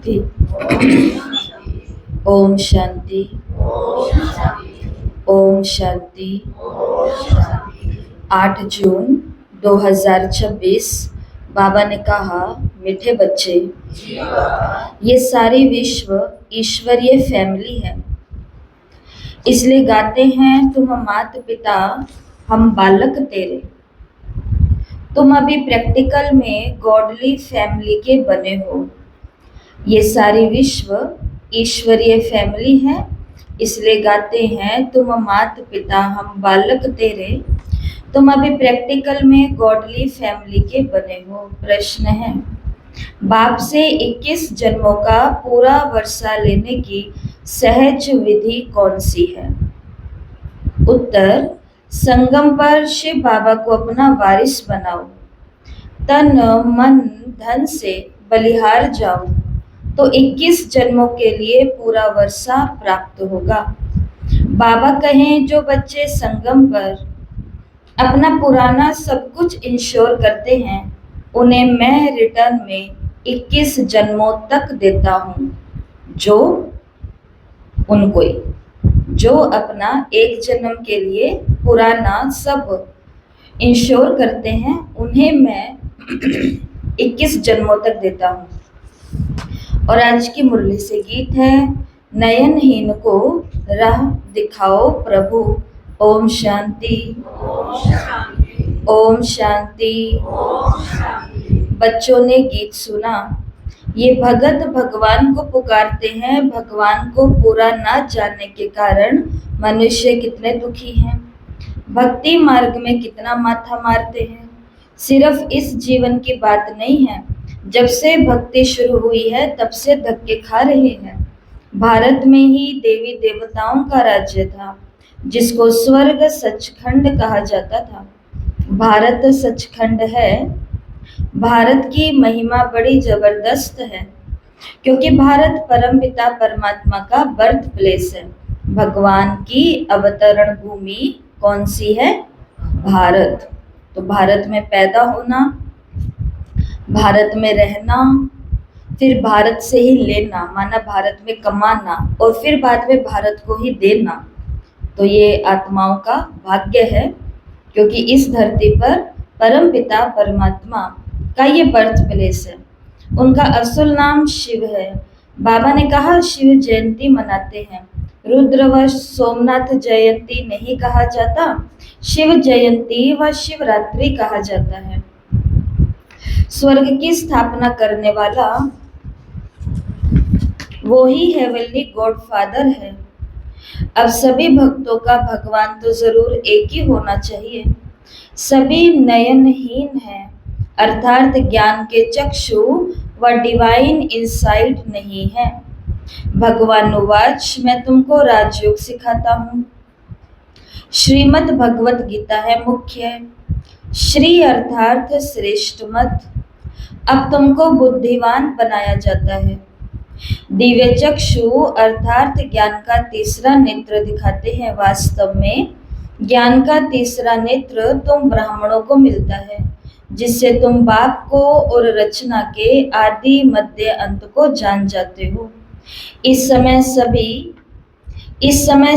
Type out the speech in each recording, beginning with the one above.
शांति। ओम शांति। ओम शांति। 8 जून 2026 बाबा ने कहा, मीठे बच्चे, ये सारी विश्व ईश्वरीय फैमिली है। इसलिए गाते हैं, तुम मात पिता हम बालक तेरे। तुम अभी प्रैक्टिकल में गॉडली फैमिली के बने हो। ये सारी विश्व ईश्वरीय फैमिली है। इसलिए गाते हैं, तुम मात पिता हम बालक तेरे। तुम अभी प्रैक्टिकल में गॉडली फैमिली के बने हो। प्रश्न है, बाप से 21 जन्मों का पूरा वर्षा लेने की सहज विधि कौन सी है? उत्तर, संगम पर शिव बाबा को अपना वारिस बनाओ, तन मन धन से बलिहार जाओ, तो 21 जन्मों के लिए पूरा वर्षा प्राप्त होगा। बाबा कहें, जो बच्चे संगम पर अपना पुराना सब कुछ इंश्योर करते हैं, उन्हें मैं रिटर्न में 21 जन्मों तक देता हूँ। जो अपना एक जन्म के लिए पुराना सब इंश्योर करते हैं, उन्हें मैं 21 जन्मों तक देता हूँ। और आज की मुरली से गीत है, नयनहीन को राह दिखाओ प्रभु। ओम शांति। ओम शांति। बच्चों ने गीत सुना। ये भगत भगवान को पुकारते हैं। भगवान को पूरा ना जानने के कारण मनुष्य कितने दुखी हैं। भक्ति मार्ग में कितना माथा मारते हैं। सिर्फ इस जीवन की बात नहीं है, जब से भक्ति शुरू हुई है तब से धक्के खा रहे हैं। भारत में ही देवी देवताओं का राज्य था, जिसको स्वर्ग सचखंड कहा जाता था। भारत सचखंड है। भारत की महिमा बड़ी जबरदस्त है, क्योंकि भारत परमपिता परमात्मा का बर्थ प्लेस है। भगवान की अवतरण भूमि कौन सी है? भारत। तो भारत में पैदा होना, भारत में रहना, फिर भारत से ही लेना, माना भारत में कमाना, और फिर बाद में भारत को ही देना, तो ये आत्माओं का भाग्य है, क्योंकि इस धरती पर परमपिता परमात्मा का ये बर्थ प्लेस है। उनका असल नाम शिव है। बाबा ने कहा, शिव जयंती मनाते हैं। रुद्र व सोमनाथ जयंती नहीं कहा जाता, शिव जयंती व शिवरात्रि कहा जाता है। स्वर्ग की स्थापना करने वाला वो ही हेवनली गॉडफादर है। अब सभी भक्तों का भगवान तो जरूर एक ही होना चाहिए। सभी नयनहीन हैं, अर्थात ज्ञान के चक्षु व डिवाइन इंसाइट नहीं है। भगवान उवाच, मैं तुमको राजयोग सिखाता हूँ। श्रीमद् भगवत गीता है मुख्य। श्री अर्थात श्रेष्ठ मत। अब तुमको बुद्धिमान बनाया जाता है। दिव्य चक्षु अर्थात ज्ञान का तीसरा नेत्र दिखाते हैं। वास्तव में ज्ञान का तीसरा नेत्र तुम ब्राह्मणों को मिलता है, जिससे तुम बाप को और रचना के आदि मध्य अंत को जान जाते हो। इस समय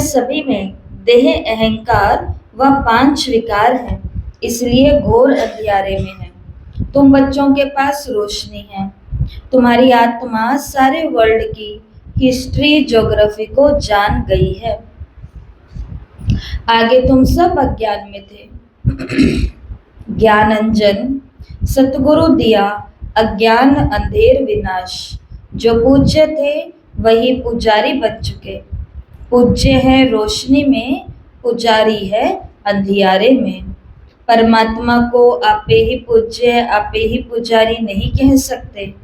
सभी में देह अहंकार व 5 विकार हैं, इसलिए घोर अंधियारे में है। तुम बच्चों के पास रोशनी है। तुम्हारी आत्मा सारे वर्ल्ड की हिस्ट्री ज्योग्राफी को जान गई है। आगे तुम सब अज्ञान में थे। ज्ञान अंजन सतगुरु दिया, अज्ञान अंधेर विनाश। जो पूज्य थे वही पुजारी बन चुके। पूज्य है रोशनी में, पुजारी है अंधियारे में। परमात्मा को आपे ही पूज्य, आपे ही पुजारी नहीं कह सकते।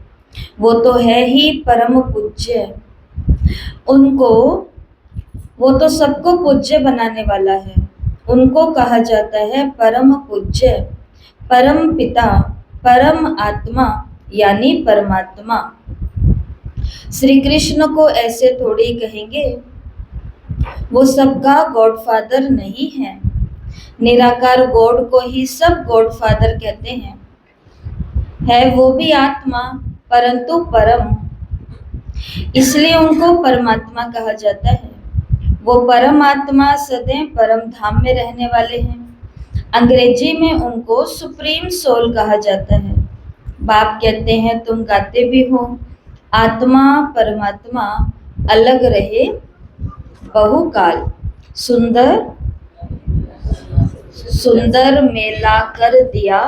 वो तो है ही परम पूज्य। वो तो सबको पूज्य बनाने वाला है। उनको कहा जाता है परम पूज्य, परम पिता, परम आत्मा यानी परमात्मा। श्री कृष्ण को ऐसे थोड़ी कहेंगे, वो सबका गॉडफादर नहीं है। निराकार गॉड को ही सब गॉडफादर कहते हैं। है वो भी आत्मा, परंतु परम। इसलिए उनको परमात्मा कहा जाता है। वो परमात्मा सदैव परम धाम में रहने वाले हैं। अंग्रेजी में उनको सुप्रीम सोल कहा जाता है। बाप कहते हैं तुम गाते भी हो, आत्मा परमात्मा अलग रहे बहुकाल, सुंदर सुंदर मेला कर दिया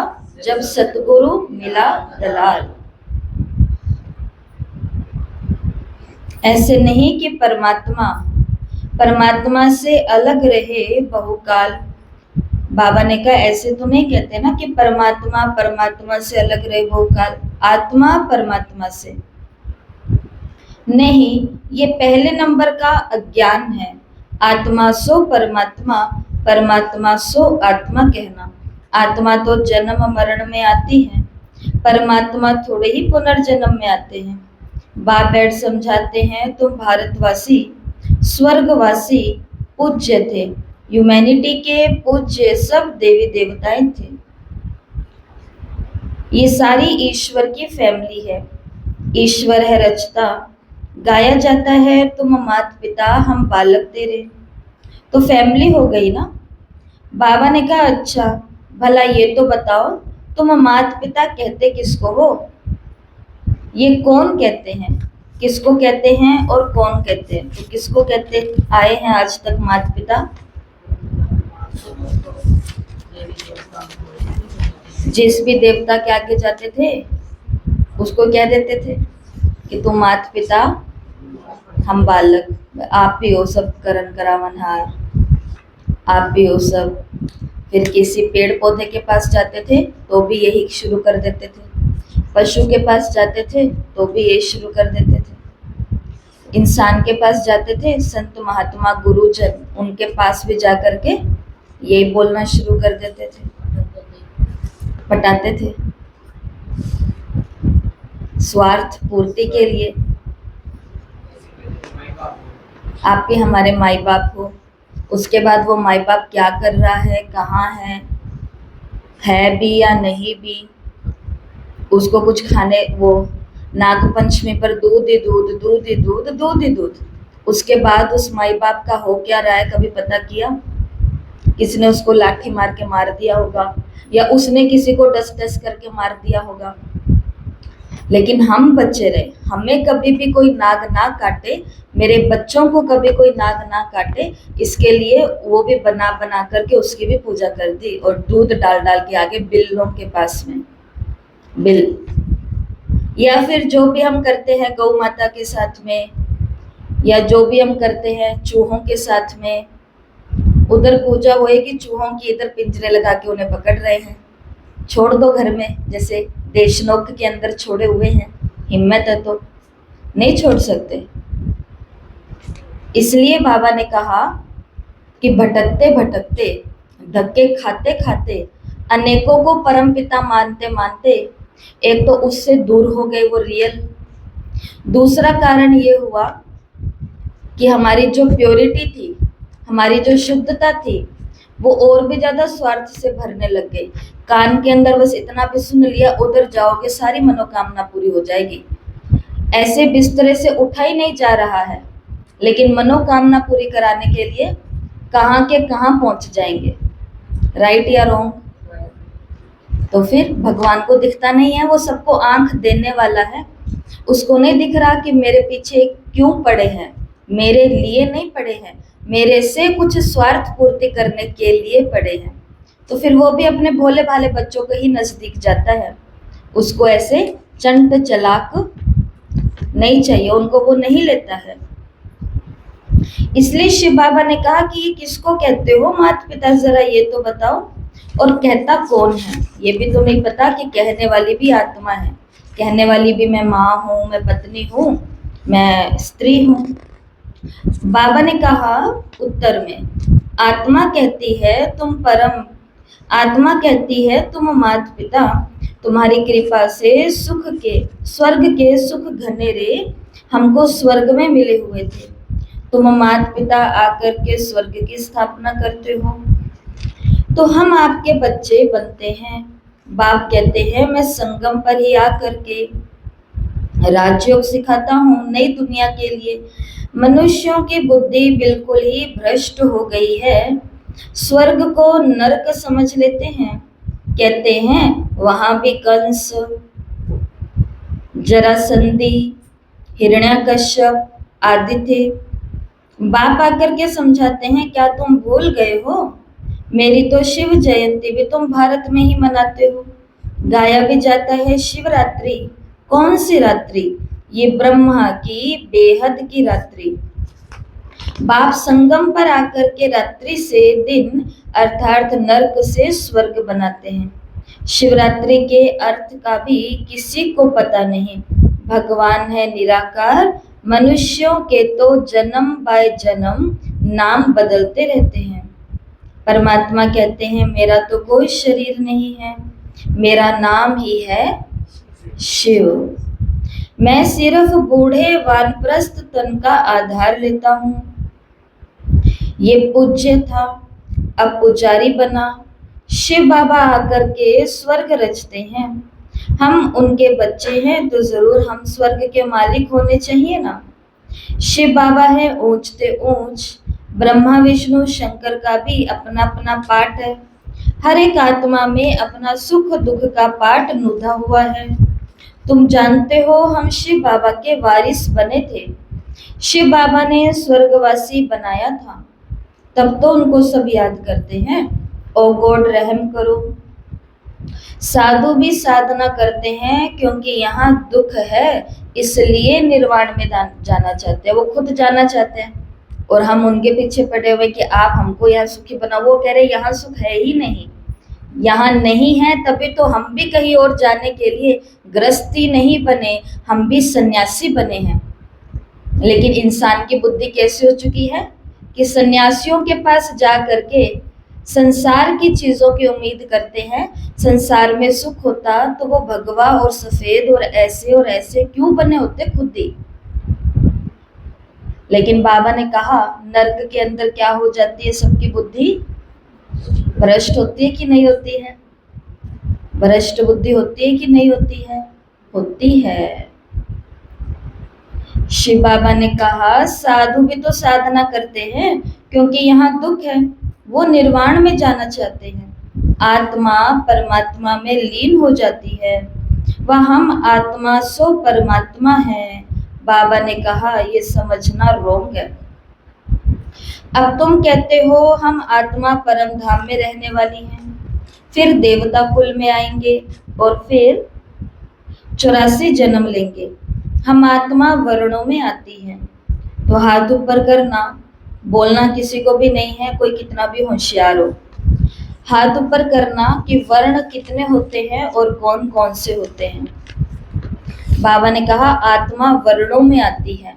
जब सतगुरु मिला दलाल। ऐसे नहीं कि परमात्मा परमात्मा से अलग रहे बहुकाल। बाबा ने कहा ऐसे तो नहीं कहते ना कि परमात्मा परमात्मा से अलग रहे बहुकाल, आत्मा परमात्मा से नहीं। ये पहले नंबर का अज्ञान है। आत्मा सो परमात्मा, परमात्मा सो आत्मा कहना। आत्मा तो जन्म मरण में आती है, परमात्मा थोड़े ही पुनर्जन्म में आते हैं। बाप बैठ समझाते हैं तुम भारतवासी स्वर्गवासी पूज्य थे, ह्यूमैनिटी के पूज्य सब देवी देवताएं थे। ये सारी ईश्वर की फैमिली है। ईश्वर है रचता। गाया जाता है तुम माता पिता हम बालक तेरे, तो फैमिली हो गई ना। बाबा ने कहा अच्छा भला ये तो बताओ तुम माता पिता कहते किसको हो? ये कौन कहते हैं, किसको कहते हैं और कौन कहते हैं? तो किसको कहते आए हैं आज तक माता पिता? जिस भी देवता के आगे जाते थे उसको क्या देते थे कि तुम माता पिता हम बालक, आप भी हो सब करन करावनहार, आप भी हो सब। फिर किसी पेड़ पौधे के पास जाते थे तो भी यही शुरू कर देते थे, पशु के पास जाते थे तो भी यही शुरू कर देते थे, इंसान के पास जाते थे संत महात्मा गुरुजन उनके पास भी जा कर के यही बोलना शुरू कर देते थे, पटाते थे स्वार्थ पूर्ति के लिए। आप भी हमारे माई बाप हो। उसके बाद वो माई बाप क्या कर रहा है, कहाँ है भी या नहीं भी, उसको कुछ खाने, वो नाग पंचमी पर दूध ही दूध, दूध ही दूध, दूध ही दूध। उसके बाद उस माई बाप का हो क्या रहा है कभी पता किया? किसने उसको लाठी मार के मार दिया होगा या उसने किसी को डस डस करके मार दिया होगा। लेकिन हम बच्चे रहे, हमें कभी भी कोई नाग ना काटे, मेरे बच्चों को कभी कोई नाग ना काटे, इसके लिए वो भी बना बना करके उसकी भी पूजा कर दी और दूध डाल डाल के आगे बिल्लों के पास में बिल, या फिर जो भी हम करते हैं गौ माता के साथ में, या जो भी हम करते हैं चूहों के साथ में, उधर पूजा वो है कि चूहों की इधर पिंजरे लगा के उन्हें पकड़ रहे हैं, छोड़ दो घर में, जैसे देशनोक के अंदर छोड़े हुए हैं, हिम्मत है तो नहीं छोड़ सकते। इसलिए बाबा ने कहा कि भटकते भटकते धक्के खाते खाते अनेकों को परम पिता मानते मानते एक तो उससे दूर हो गए वो रियल। दूसरा कारण ये हुआ कि हमारी जो प्योरिटी थी, हमारी जो शुद्धता थी, वो और भी ज्यादा स्वार्थ से भरने लग गई। कान के अंदर बस इतना भी सुन लिया, उधर जाओगे सारी मनोकामना पूरी हो जाएगी। ऐसे बिस्तरे से उठा ही नहीं जा रहा है, लेकिन मनोकामना पूरी कराने के लिए कहाँ के कहाँ पहुंच जाएंगे। राइट या रॉन्ग? तो फिर भगवान को दिखता नहीं है, वो सबको आंख देने वाला है, उसको नहीं दिख रहा कि मेरे पीछे क्यों पड़े हैं, मेरे लिए नहीं पड़े हैं, मेरे से कुछ स्वार्थ पूर्ति करने के लिए पड़े हैं। तो फिर वो भी अपने भोले भाले बच्चों के ही नजदीक जाता है, उसको ऐसे चंट चलाक नहीं चाहिए, उनको वो नहीं लेता है। इसलिए शिव बाबा ने कहा कि ये किसको कहते हो माता पिता, जरा ये तो बताओ, और कहता कौन है ये भी तो नहीं पता कि कहने वाली भी आत्मा है, कहने वाली भी मैं माँ हूँ, मैं पत्नी हूँ, मैं स्त्री हूँ। बाबा ने कहा उत्तर में, आत्मा कहती है तुम परम, आत्मा कहती है तुम माता पिता तुम्हारी कृपा से सुख के स्वर्ग के सुख घने रे हमको स्वर्ग में मिले हुए थे, तुम माता पिता आकर के स्वर्ग की स्थापना करते हो, तो हम आपके बच्चे बनते हैं। बाप कहते हैं मैं संगम पर ही आकर के राजयोग सिखाता हूँ नई दुनिया के लिए। मनुष्यों की बुद्धि बिल्कुल ही भ्रष्ट हो गई है। स्वर्ग को नरक समझ लेते हैं। कहते हैं वहां भी कंस, जरासंधी, हिरण्यकश्यप आदि थे। बाप आकर के समझाते हैं, क्या तुम भूल गए हो? मेरी तो शिव जयंती भी तुम भारत में ही मनाते हो। गाया भी जाता है शिवरात्रि। कौन सी रात्रि? ये ब्रह्मा की बेहद की रात्रि। बाप संगम पर आकर के रात्रि से दिन अर्थात नरक से स्वर्ग बनाते हैं। शिवरात्रि के अर्थ का भी किसी को पता नहीं। भगवान है निराकार, मनुष्यों के तो जन्म बाय जन्म नाम बदलते रहते हैं। परमात्मा कहते हैं मेरा तो कोई शरीर नहीं है, मेरा नाम ही है शिव। मैं सिर्फ बूढ़े वानप्रस्थ तन का आधार लेता हूँ। ये पूज्य था, अब पुजारी बना। शिव बाबा आकर के स्वर्ग रचते हैं। हम उनके बच्चे हैं तो जरूर हम स्वर्ग के मालिक होने चाहिए ना। शिव बाबा है ऊंचते ऊंच, ब्रह्मा विष्णु शंकर का भी अपना अपना पाठ है। हर एक आत्मा में अपना सुख दुख का पाठ नुधा हुआ है। तुम जानते हो हम शिव बाबा के वारिस बने थे। शिव बाबा ने स्वर्गवासी बनाया था, तब तो उनको सब याद करते हैं। ओ गॉड रहम करो। साधु भी साधना करते हैं क्योंकि यहाँ दुख है, इसलिए निर्वाण में जाना चाहते हैं। वो खुद जाना चाहते हैं और हम उनके पीछे पड़े हुए कि आप हमको यहाँ सुखी बनाओ। वो कह रहे यहाँ सुख है ही नहीं, यहाँ नहीं है, तभी तो हम भी कहीं और जाने के लिए गृहस्थी नहीं बने, हम भी सन्यासी बने हैं। लेकिन इंसान की बुद्धि कैसी हो चुकी है कि सन्यासियों के पास जा करके संसार की चीजों की उम्मीद करते हैं। संसार में सुख होता तो वो भगवा और सफेद और ऐसे क्यों बने होते खुद ही। लेकिन बाबा ने कहा नर्क के अंदर क्या हो जाती है, सबकी बुद्धि भ्रष्ट होती है कि नहीं होती है? भ्रष्ट बुद्धि होती है कि नहीं होती है? होती है। शिव बाबा ने कहा साधु भी तो साधना करते हैं क्योंकि यहाँ दुख है, वो निर्वाण में जाना चाहते हैं। आत्मा परमात्मा में लीन हो जाती है, वह हम आत्मा सो परमात्मा है। बाबा ने कहा ये समझना रोंग है। अब तुम कहते हो हम आत्मा परम धाम में रहने वाली हैं, फिर देवता कुल में आएंगे और फिर 84 जन्म लेंगे। हम आत्मा वर्णों में आती है। तो हाथ ऊपर करना, बोलना किसी को भी नहीं है, कोई कितना भी होशियार हो। हाथ ऊपर करना कि वर्ण कितने होते हैं और कौन कौन से होते हैं। बाबा ने कहा आत्मा वर्णों में आती है,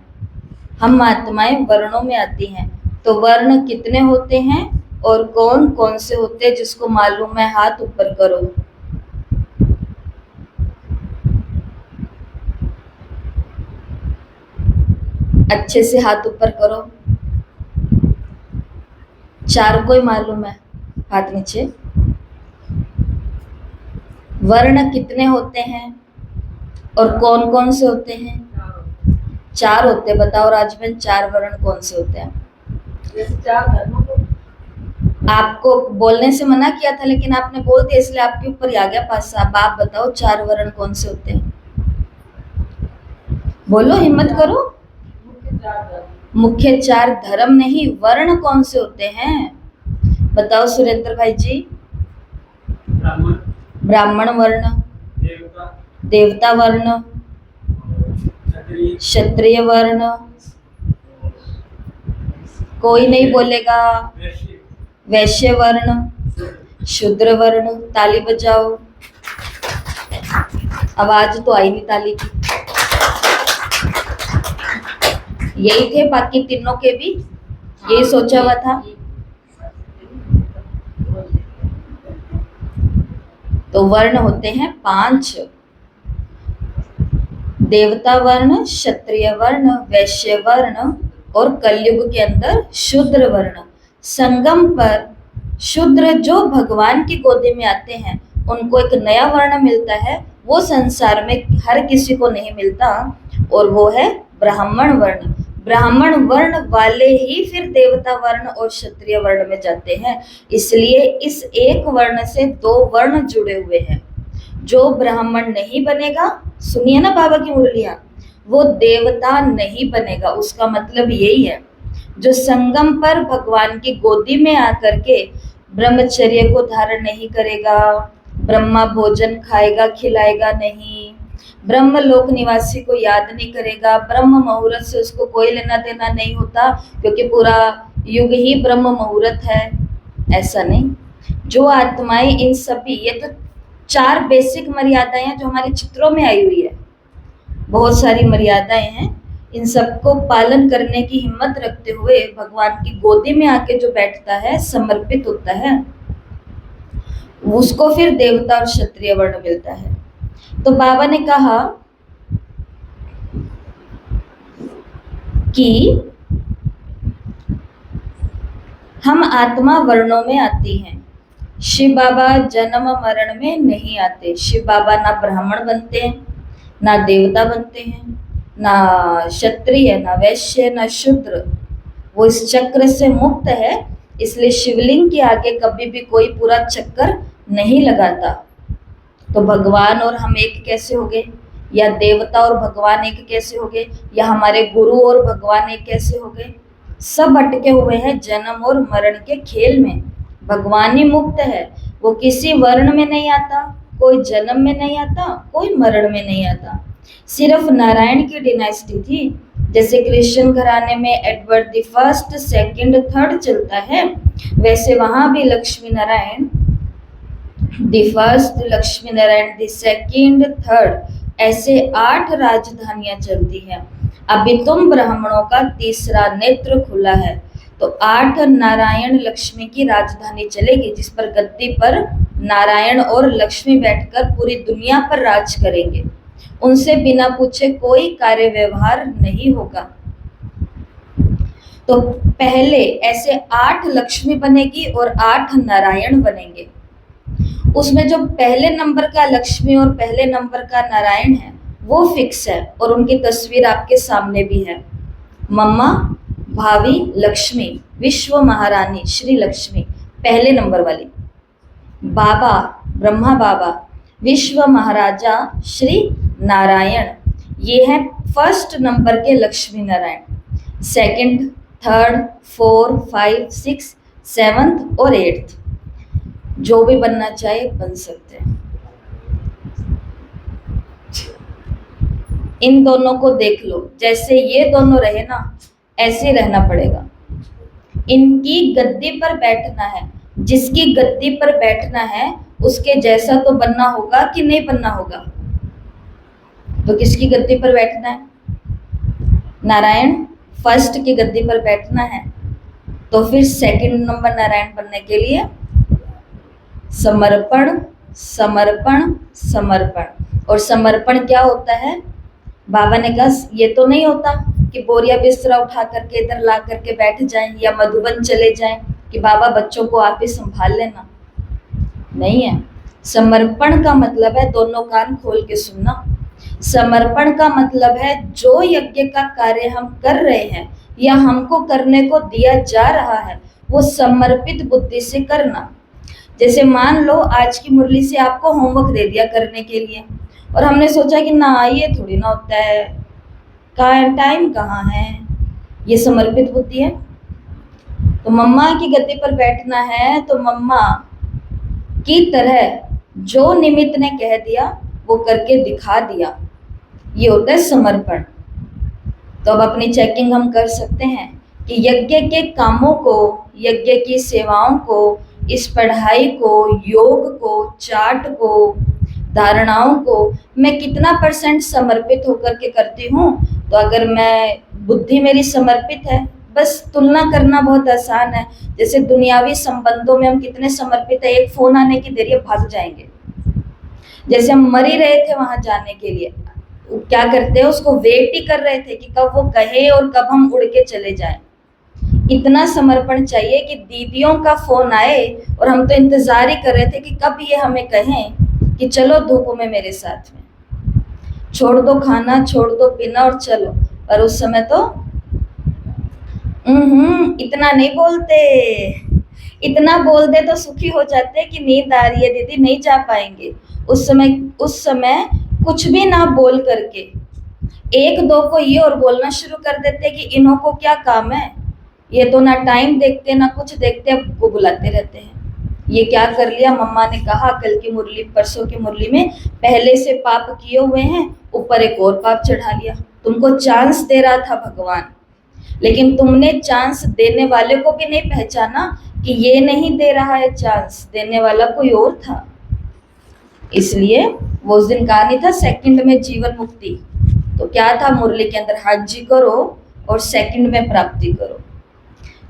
हम आत्माएं वर्णों में आती हैं। तो वर्ण कितने होते हैं और कौन कौन से होते हैं, जिसको मालूम है हाथ ऊपर करो। अच्छे से हाथ ऊपर करो। 4 कोई मालूम है? हाथ नीचे। वर्ण कितने होते हैं और कौन कौन से होते हैं? 4 होते हैं। बताओ राजबेन 4 वर्ण कौन से होते हैं? आपको बोलने से मना किया था लेकिन आपने बोल दिया, इसलिए आपके ऊपर ही आ गया पास। आप बताओ 4 वर्ण कौन से होते हैं? बोलो, हिम्मत करो। मुख्य 4 धर्म नहीं, वर्ण कौन से होते हैं? बताओ सुरेंद्र भाई जी। ब्राह्मण वर्ण, देवता वर्ण, क्षत्रिय वर्ण। कोई नहीं बोलेगा। वैश्य वर्ण, शूद्र वर्ण। ताली बजाओ। आवाज तो आई नहीं ताली की। यही थे बाकी तीनों के भी, यही सोचा हुआ था। तो वर्ण होते हैं 5, देवता वर्ण, क्षत्रिय वर्ण, वैश्य वर्ण और कलयुग के अंदर शूद्र वर्ण। संगम पर शूद्र जो भगवान की गोदी में आते हैं उनको एक नया वर्ण मिलता है वो संसार में हर किसी को नहीं मिलता, और वो है ब्राह्मण वर्ण। ब्राह्मण वर्ण वाले ही फिर देवता वर्ण और क्षत्रिय वर्ण में जाते हैं। इसलिए इस एक वर्ण से दो वर्ण जुड़े हुए हैं। जो ब्राह्मण नहीं बनेगा, सुनिए ना बाबा की मुरलियां, वो देवता नहीं बनेगा। उसका मतलब यही है, जो संगम पर भगवान की गोदी में आकर के ब्रह्मचर्य को धारण नहीं करेगा, ब्रह्मा भोजन खाएगा खिलाएगा नहीं, ब्रह्म लोक निवासी को याद नहीं करेगा, ब्रह्म मुहूर्त से उसको कोई लेना देना नहीं होता, क्योंकि पूरा युग ही ब्रह्म मुहूर्त है, ऐसा नहीं। जो आत्माएं इन सभी, ये तो 4 बेसिक मर्यादाएं हैं जो हमारे चित्रों में आई हुई है, बहुत सारी मर्यादाएं हैं। इन सबको पालन करने की हिम्मत रखते हुए भगवान की गोदी में आके जो बैठता है, समर्पित होता है, उसको फिर देवता और क्षत्रिय वर्ण मिलता है। तो बाबा ने कहा कि हम आत्मा वर्णों में आती हैं, शिव बाबा जन्म मरण में नहीं आते। शिव बाबा ना ब्राह्मण बनते हैं, ना देवता बनते हैं, ना क्षत्रिय, ना वैश्य, ना शूद्र। वो इस चक्र से मुक्त है, इसलिए शिवलिंग के आगे कभी भी कोई पूरा चक्कर नहीं लगाता। तो भगवान और हम एक कैसे हो गए, या देवता और भगवान एक कैसे हो गए, या हमारे गुरु और भगवान एक कैसे हो गए? सब अटके हुए हैं जन्म और मरण के खेल में। भगवान ही मुक्त है, वो किसी वर्ण में नहीं आता, कोई जन्म में नहीं आता, कोई मरण में नहीं आता। सिर्फ नारायण की डिनाइस्टी थी, जैसे क्रिश्चियन घराने में Edward the first, second, third चलता है, वैसे वहां भी Lakshmi Narayan the first, Lakshmi Narayan the second, third, ऐसे 8 राजधानियां चलती हैं। अभी तुम ब्राह्मणों का तीसरा नेत्र खुला है, तो 8 नारायण लक्ष्मी की राजधानी चलेगी, जिस पर गद्दी पर नारायण और लक्ष्मी बैठकर पूरी दुनिया पर राज करेंगे। उनसे बिना पूछे कोई कार्य व्यवहार नहीं होगा। तो पहले ऐसे 8 लक्ष्मी बनेगी और 8 नारायण बनेंगे। उसमें जो पहले नंबर का लक्ष्मी और पहले नंबर का नारायण है, वो फिक्स है, और उनकी तस्वीर आपके सामने भी है। मम्मा भावी लक्ष्मी, विश्व महारानी श्री लक्ष्मी पहले नंबर वाली, बाबा ब्रह्मा बाबा, विश्व महाराजा श्री नारायण, ये है फर्स्ट नंबर के लक्ष्मी नारायण। सेकंड, थर्ड, 4, 5, 6, 7 और 8, जो भी बनना चाहे बन सकते हैं। इन दोनों को देख लो, जैसे ये दोनों रहे ना, ऐसे रहना पड़ेगा। इनकी गद्दी पर बैठना है, जिसकी गद्दी पर बैठना है उसके जैसा तो बनना होगा कि नहीं बनना होगा? तो किसकी गद्दी पर बैठना है? नारायण फर्स्ट की गद्दी पर बैठना है, तो फिर सेकंड नंबर नारायण बनने के लिए समर्पण, समर्पण, समर्पण। और समर्पण क्या होता है? बाबा ने कहा ये तो नहीं होता कि बोरिया बिस्तरा उठा करके इधर ला करके बैठ जाएं, या मधुबन चले जाएं कि बाबा बच्चों को आप ही संभाल लेना, नहीं है। समर्पण का मतलब है, दोनों कान खोल के सुनना, समर्पण का मतलब है जो यज्ञ का कार्य हम कर रहे हैं या हमको करने को दिया जा रहा है, वो समर्पित बुद्धि से करना। जैसे मान लो आज की मुरली से आपको होमवर्क दे दिया करने के लिए, और हमने सोचा कि ना ये थोड़ी ना होता है, टाइम कहाँ है, ये समर्पित बुद्धि है। तो मम्मा की गद्दी पर बैठना है, तो मम्मा की तरह जो निमित्त ने कह दिया वो करके दिखा दिया, ये होता है समर्पण। तो अब अपनी चेकिंग हम कर सकते हैं कि यज्ञ के कामों को, यज्ञ की सेवाओं को, इस पढ़ाई को, योग को, चार्ट को, धारणाओं को मैं कितना % समर्पित होकर के करती हूँ। तो अगर मैं, बुद्धि मेरी समर्पित है, बस तुलना करना बहुत आसान है। जैसे दुनियावी संबंधों में हम कितने समर्पित है, एक फोन आने की देर भाग जाएंगे। जैसे हम मर ही रहे थे वहां जाने के लिए, क्या करते हैं, उसको वेट ही कर रहे थे कि कब वो कहे और कब हम उड़ के चले जाएं। इतना समर्पण चाहिए कि दीदियों का फोन आए और हम तो इंतजार ही कर रहे थे कि कब ये हमें कहें कि चलो धूप में मेरे साथ में। छोड़ दो खाना, छोड़ दो पीना और चलो। पर उस समय तो इतना नहीं बोलते। इतना बोल दे तो सुखी हो जाते कि नींद आ रही है दीदी, नहीं जा पाएंगे। उस समय कुछ भी ना बोल करके एक दो को ये और बोलना शुरू कर देते कि इन्हों को क्या काम है, ये तो ना टाइम देखते ना कुछ देखते, अब को बुलाते रहते हैं। ये क्या कर लिया, मम्मा ने कहा कल की मुरली परसों की मुरली में, पहले से पाप किए हुए हैं, ऊपर एक और पाप चढ़ा लिया। तुमको चांस दे रहा था भगवान, लेकिन तुमने चांस देने वाले को भी नहीं पहचाना कि ये नहीं दे रहा है चांस, देने वाला कोई और था। इसलिए वो उस दिन कहा नहीं था सेकंड में जीवन मुक्ति, तो क्या था मुरली के अंदर, हाथ जी करो और सेकंड में प्राप्ति करो।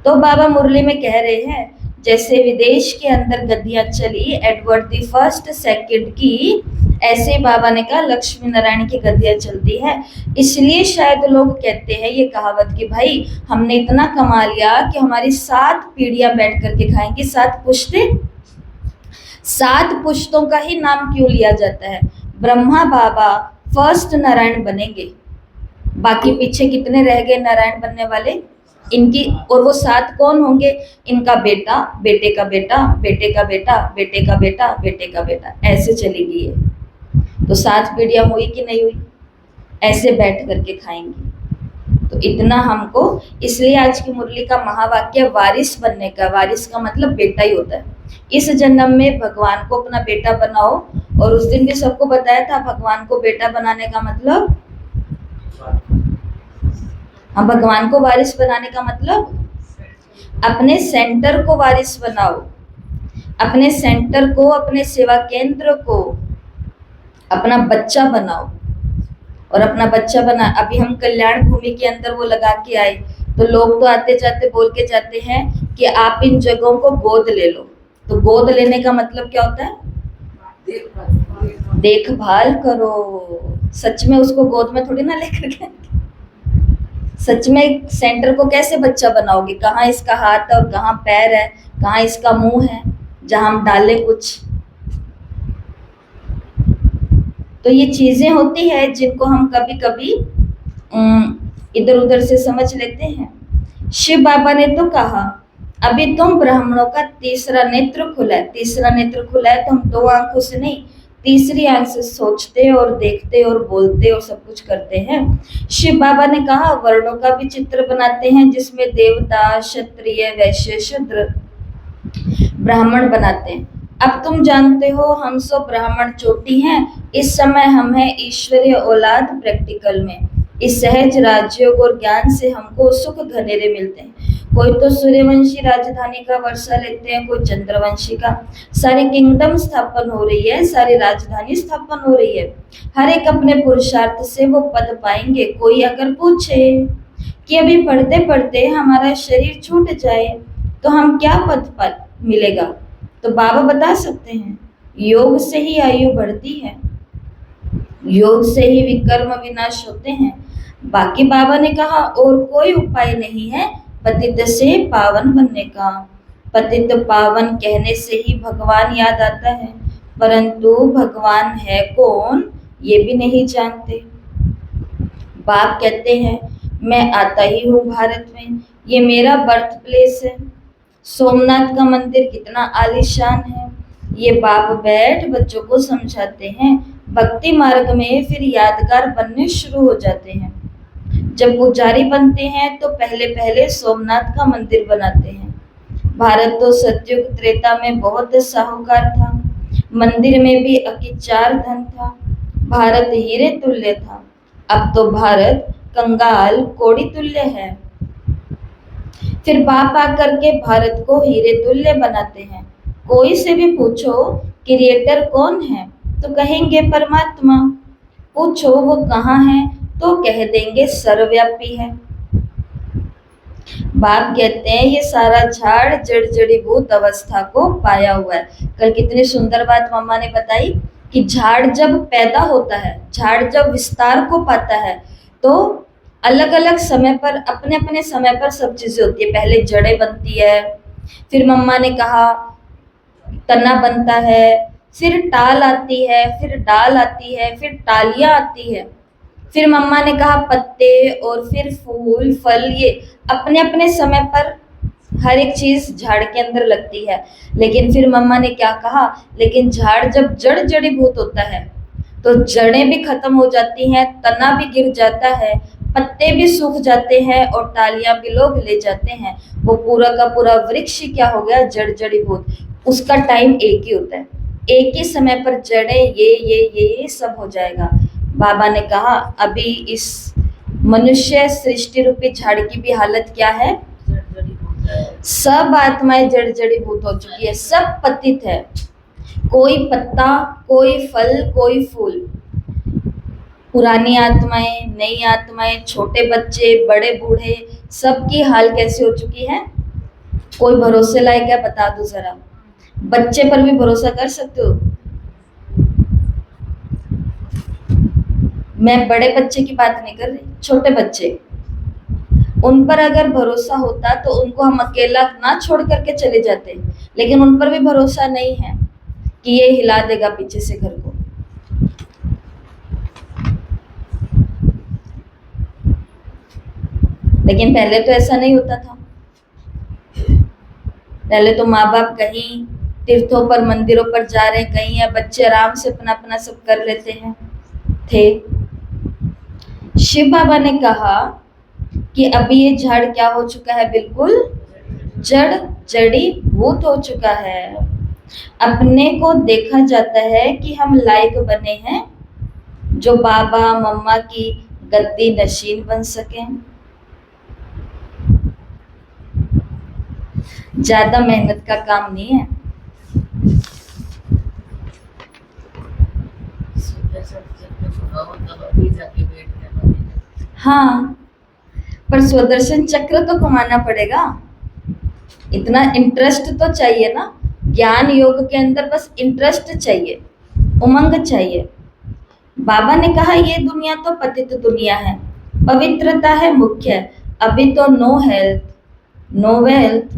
तो बाबा मुरली में कह रहे हैं जैसे विदेश के अंदर गद्दियां चली एडवर्ड द फर्स्ट सेकंड की, ऐसे बाबा ने कहा लक्ष्मी नारायण की गद्दियां चलती है। इसलिए शायद लोग कहते हैं ये कहावत कि भाई हमने इतना कमा लिया कि हमारी 7 पीढ़ियां बैठ करके खाएंगी, 7 पुश्ते, 7 पुश्तों का ही नाम क्यों लिया जाता है। ब्रह्मा बाबा फर्स्ट नारायण बनेंगे, बाकी पीछे कितने रह गए नारायण बनने वाले इनकी, और वो 7 कौन होंगे, इनका बेटा, बेटे का बेटा, बेटे का बेटा, बेटे का बेटा, बेटे का बेटा, ऐसे चलेगी ये। तो 7 पीढ़ियां हुई कि नहीं हुई, ऐसे बैठ करके खाएंगी। तो इतना हमको, इसलिए आज की मुरली का महावाक्य वारिस बनने का, वारिस का मतलब बेटा ही होता है। इस जन्म में भगवान को अपना बेटा बनाओ, और उस दिन भी सबको बताया था भगवान को बेटा बनाने का मतलब, हाँ, भगवान को वारिस बनाने का मतलब अपने सेंटर को वारिस बनाओ, अपने सेंटर को, अपने सेवा केंद्र को अपना बच्चा बनाओ। और अपना बच्चा बना, अभी हम कल्याण भूमि के अंदर वो लगा के आए, तो लोग तो आते जाते बोल के जाते हैं कि आप इन जगहों को गोद ले लो। तो गोद लेने का मतलब क्या होता है, देखभाल करो। सच में उसको गोद में थोड़ी ना लेकर के, सच में सेंटर को कैसे बच्चा बनाओगे, कहाँ इसका हाथ है और कहाँ पैर है, कहाँ इसका मुंह है जहां हम डालें कुछ। तो ये चीजें होती है जिनको हम कभी कभी इधर उधर से समझ लेते हैं। शिव बाबा ने तो कहा अभी तुम ब्राह्मणों का तीसरा नेत्र खुला है, तीसरा नेत्र खुला है तो हम 2 आंखों से नहीं, तीसरी आंख से सोचते और देखते और बोलते और सब कुछ करते हैं। शिव बाबा ने कहा वर्णों का भी चित्र बनाते हैं जिसमें देवता, क्षत्रिय, वैश्य, शूद्र, ब्राह्मण बनाते हैं। अब तुम जानते हो हम सब ब्राह्मण चोटी हैं, इस समय हम हैं ईश्वरीय औलाद प्रैक्टिकल में। इस सहज राजयोग और ज्ञान से हमको सुख घनेरे मिलते हैं। कोई तो सूर्यवंशी राजधानी का वर्षा लेते हैं, कोई चंद्रवंशी का। सारी किंगडम स्थापन हो रही है, सारी राजधानी स्थापन हो रही है। हर एक अपने पुरुषार्थ से वो पद पाएंगे। कोई अगर पूछे कि अभी पढ़ते पढ़ते हमारा शरीर छूट जाए तो हम क्या पद मिलेगा, तो बाबा बता सकते हैं योग से ही आयु बढ़ती है, योग से ही विकर्म विनाश होते हैं। बाकी बाबा ने कहा और कोई उपाय नहीं है पतित से पावन बनने का। पतित पावन कहने से ही भगवान याद आता है, परंतु भगवान है कौन ये भी नहीं जानते। बाप कहते हैं मैं आता ही हूँ भारत में, ये मेरा बर्थ प्लेस है। सोमनाथ का मंदिर कितना आलीशान है, ये बाप बैठ बच्चों को समझाते हैं। भक्ति मार्ग में फिर यादगार बनने शुरू हो जाते हैं। जब पुजारी बनते हैं तो पहले पहले सोमनाथ का मंदिर बनाते हैं। भारत तो सतयुग त्रेता में बहुत साहूकार था, मंदिर में भी अकिचार धन था, भारत हीरे तुल्य था। अब तो भारत कंगाल कोड़ी तुल्य है। फिर बाप आकर के भारत को हीरे तुल्य बनाते हैं। कोई से भी पूछो क्रिएटर कौन है तो कहेंगे परमात्मा, पूछो वो कहाँ है तो कह देंगे सर्वव्यापी है। बाप कहते हैं ये सारा झाड़ जड़ जड़ीभूत अवस्था को पाया हुआ है। कल कितनी सुंदर बात मम्मा ने बताई कि झाड़ जब पैदा होता है, झाड़ जब विस्तार को पाता है तो अलग अलग समय पर, अपने अपने समय पर सब चीजें होती है। पहले जड़ें बनती है, फिर मम्मा ने कहा तना बनता है, फिर टाल आती है, फिर डाल आती है, फिर टालियां आती है। फिर मम्मा ने कहा पत्ते, और फिर फूल फल, ये अपने अपने समय पर हर एक चीज झाड़ के अंदर लगती है। लेकिन फिर मम्मा ने क्या कहा, लेकिन झाड़ जब जड़ जड़ीभूत होता है तो जड़ें भी खत्म हो जाती हैं, तना भी गिर जाता है, पत्ते भी सूख जाते हैं, और टालियां भी लोग ले जाते हैं। वो पूरा का पूरा वृक्ष ही क्या हो गया, जड़ जड़ीभूत। उसका टाइम एक ही होता है, एक ही समय पर जड़ें ये सब हो जाएगा। बाबा ने कहा अभी इस मनुष्य सृष्टि रूपी झाड़ की भी हालत क्या है, सब आत्माएं जड़ जड़ीभूत हो चुकी है, सब पतित है। कोई पत्ता, कोई फल, कोई फूल। पुरानी आत्माएं, नई आत्माएं, छोटे बच्चे, बड़े बूढ़े, सबकी हाल कैसी हो चुकी है। कोई भरोसे लायक है, बता दो जरा। बच्चे पर भी भरोसा कर सकते हो? मैं बड़े बच्चे की बात नहीं कर रही, छोटे बच्चे, उन पर अगर भरोसा होता तो उनको हम अकेला ना छोड़ करके चले जाते, लेकिन उन पर भी भरोसा नहीं है कि ये हिला देगा पीछे से घर को। लेकिन पहले तो ऐसा नहीं होता था। पहले तो माँ बाप कहीं तीर्थों पर, मंदिरों पर जा रहे, कहीं है, बच्चे आराम से अपना अपना सब कर लेते हैं थे। शिव बाबा ने कहा कि अभी ये झाड़ क्या हो चुका है, बिल्कुल जड़ जड़ीभूत हो चुका है। अपने को देखा जाता है कि हम लायक बने हैं जो बाबा मम्मा की गद्दी नशीन बन सके। ज्यादा मेहनत का काम नहीं है। हाँ, पर सुदर्शन चक्र तो कमाना पड़ेगा, इतना इंटरेस्ट तो चाहिए ना। ज्ञान योग के अंदर बस इंटरेस्ट चाहिए, उमंग चाहिए। बाबा ने कहा ये दुनिया तो पतित दुनिया है, पवित्रता है मुख्य। अभी तो no health, no wealth,